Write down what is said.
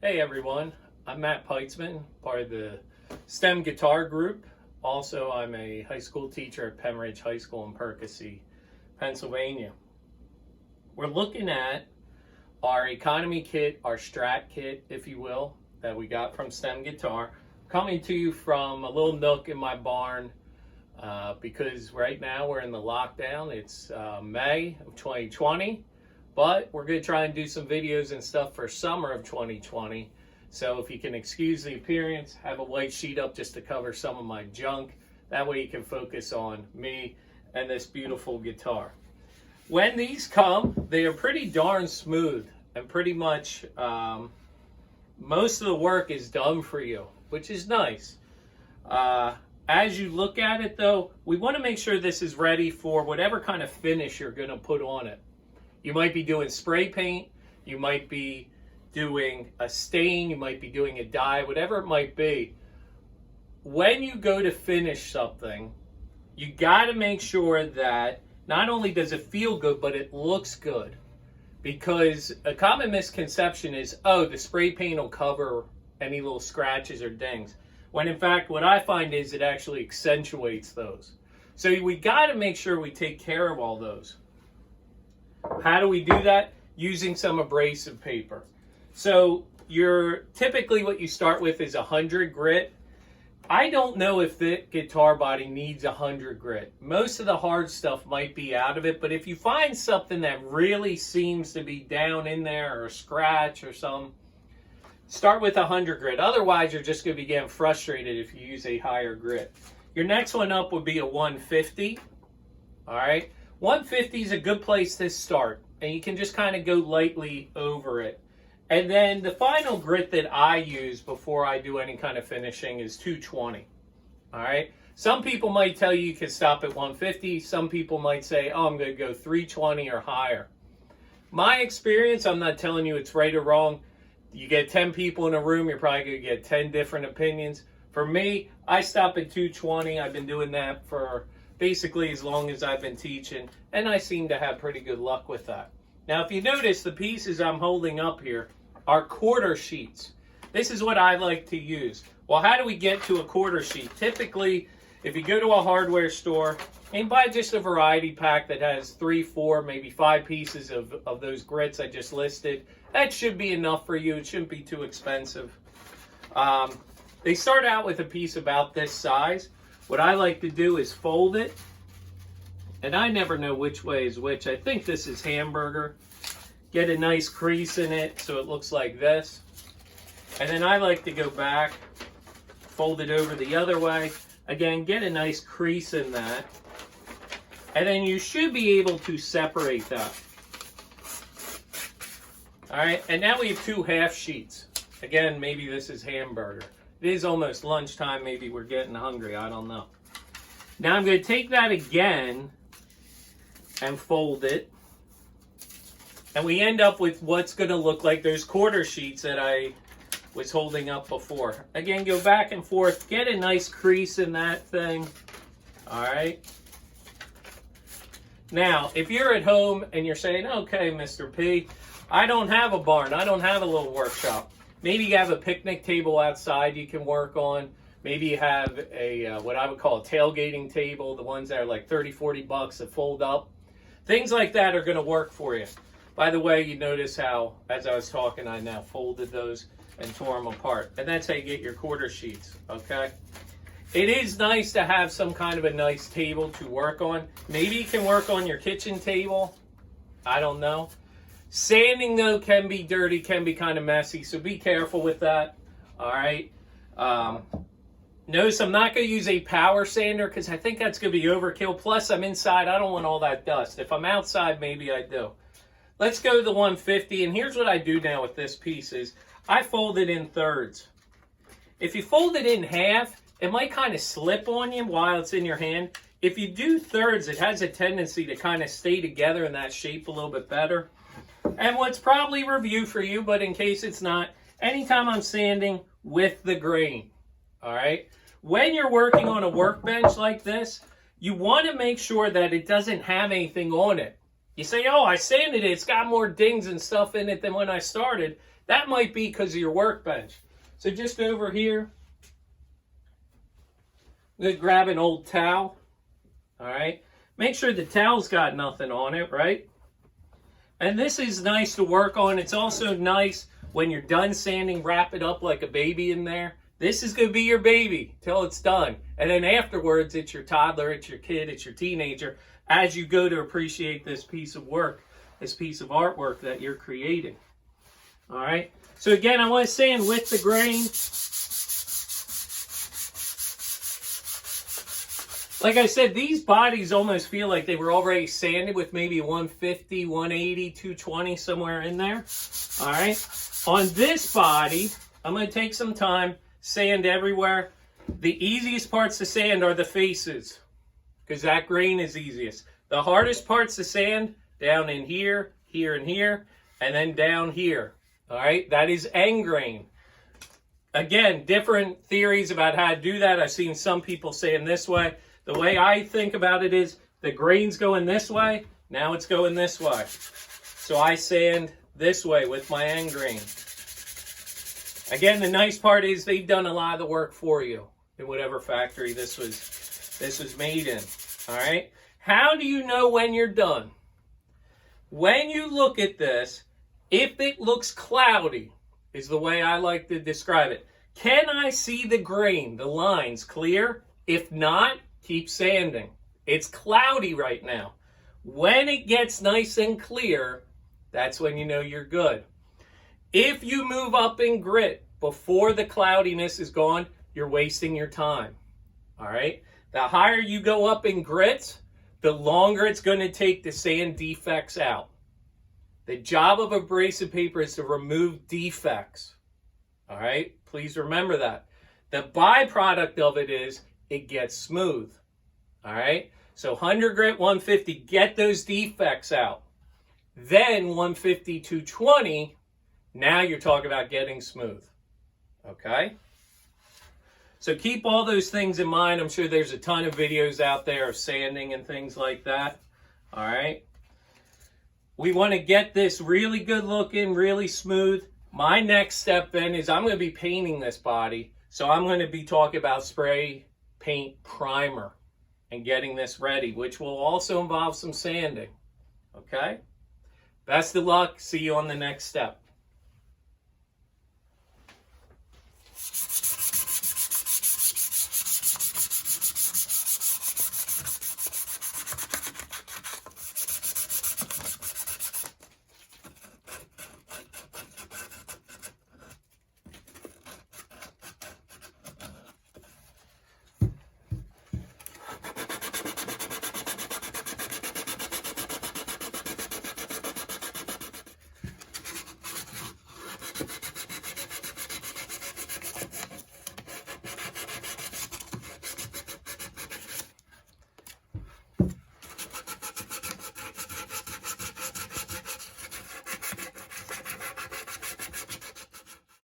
Hey everyone, I'm Matt Peitzman, part of the STEM guitar group. Also, I'm a high school teacher at Pembridge High School in Percy, Pennsylvania. We're looking at our economy kit, our strat kit, if you will, that we got from STEM Guitar. Coming to you from a little nook in my barn because right now we're in the lockdown. It's May of 2020. But we're going to try and do some videos and stuff for summer of 2020. So if you can excuse the appearance, have a white sheet up just to cover some of my junk. That way you can focus on me and this beautiful guitar. When these come, they are pretty darn smooth. And pretty much most of the work is done for you, which is nice. As you look at it though, we want to make sure this is ready for whatever kind of finish you're going to put on it. You might be doing spray paint, you might be doing a stain, you might be doing a dye, whatever it might be. When you go to finish something, you got to make sure that not only does it feel good, but it looks good. Because a common misconception is, oh, the spray paint will cover any little scratches or dings. When in fact, what I find is it actually accentuates those. So we got to make sure we take care of all those. How do we do that? Using some abrasive paper. So typically what you start with is 100 grit. I don't know if the guitar body needs 100 grit. Most of the hard stuff might be out of it, but if you find something that really seems to be down in there or a scratch or something, start with 100 grit. Otherwise, you're just going to be getting frustrated if you use a higher grit. Your next one up would be a 150. All right. 150 is a good place to start, and you can just kind of go lightly over it. And then the final grit that I use before I do any kind of finishing is 220. All right. Some people might tell you can stop at 150. Some people might say, oh, I'm going to go 320 or higher. My experience, I'm not telling you it's right or wrong. You get 10 people in a room, you're probably going to get 10 different opinions. For me, I stop at 220. I've been doing that for basically as long as I've been teaching, and I seem to have pretty good luck with that. Now, if you notice, the pieces I'm holding up here are quarter sheets. This is what I like to use. Well, how do we get to a quarter sheet? Typically, if you go to a hardware store and buy just a variety pack that has 3, 4, maybe 5 pieces of those grits I just listed, that should be enough for you. It shouldn't be too expensive. They start out with a piece about this size. What I like to do is fold it, and I never know which way is which. I think this is hamburger. Get a nice crease in it so it looks like this. And then I like to go back, fold it over the other way. Again, get a nice crease in that. And then you should be able to separate that. All right, and now we have 2 half sheets. Again, maybe this is hamburger. It is almost lunchtime. Maybe we're getting hungry. I don't know. Now I'm going to take that again and fold it. And we end up with what's going to look like those quarter sheets that I was holding up before. Again, go back and forth. Get a nice crease in that thing. All right. Now, if you're at home and you're saying, okay, Mr. P, I don't have a barn. I don't have a little workshop. Maybe you have a picnic table outside you can work on. Maybe you have a what I would call a tailgating table, the ones that are like 30, 40 bucks that fold up. Things like that are going to work for you. By the way, you notice how, as I was talking, I now folded those and tore them apart. And that's how you get your quarter sheets, okay? It is nice to have some kind of a nice table to work on. Maybe you can work on your kitchen table. I don't know. Sanding, though, can be dirty, can be kind of messy, so be careful with that, all right? Notice I'm not going to use a power sander because I think that's going to be overkill. Plus, I'm inside. I don't want all that dust. If I'm outside, maybe I do. Let's go to the 150, and here's what I do now with this piece is I fold it in thirds. If you fold it in half, it might kind of slip on you while it's in your hand. If you do thirds, it has a tendency to kind of stay together in that shape a little bit better. And what's probably review for you, but in case it's not, anytime I'm sanding with the grain, all right? When you're working on a workbench like this, you want to make sure that it doesn't have anything on it. You say, oh, I sanded it, it's got more dings and stuff in it than when I started. That might be because of your workbench. So just over here, I'm going to grab an old towel. All right. Make sure the towel's got nothing on it, right? And this is nice to work on. It's also nice when you're done sanding, wrap it up like a baby in there. This is going to be your baby till it's done. And then afterwards, it's your toddler, it's your kid, it's your teenager, as you go to appreciate this piece of work, this piece of artwork that you're creating. All right. So again, I want to sand with the grain. Like I said, these bodies almost feel like they were already sanded with maybe 150, 180, 220, somewhere in there. All right. On this body, I'm going to take some time, sand everywhere. The easiest parts to sand are the faces, because that grain is easiest. The hardest parts to sand, down in here, here, and here, and then down here. All right. That is end grain. Again, different theories about how to do that. I've seen some people sand this way. The way I think about it is the grain's going this way, now it's going this way. So I sand this way with my end grain. Again, the nice part is they've done a lot of the work for you in whatever factory this was made in. All right? How do you know when you're done? When you look at this, if it looks cloudy, is the way I like to describe it. Can I see the grain, the lines clear? If not, keep sanding. It's cloudy right now. When it gets nice and clear, that's when you know you're good. If you move up in grit before the cloudiness is gone, you're wasting your time. All right? The higher you go up in grit, the longer it's going to take to sand defects out. The job of abrasive paper is to remove defects. All right? Please remember that. The byproduct of it is it gets smooth. All right? So 100 grit, 150, get those defects out. Then 150, 220, now you're talking about getting smooth. Okay? So keep all those things in mind. I'm sure there's a ton of videos out there of sanding and things like that. All right? We want to get this really good looking, really smooth. My next step then is I'm going to be painting this body. So I'm going to be talking about spray paint primer and getting this ready, which will also involve some sanding. Okay? Best of luck. See you on the next step.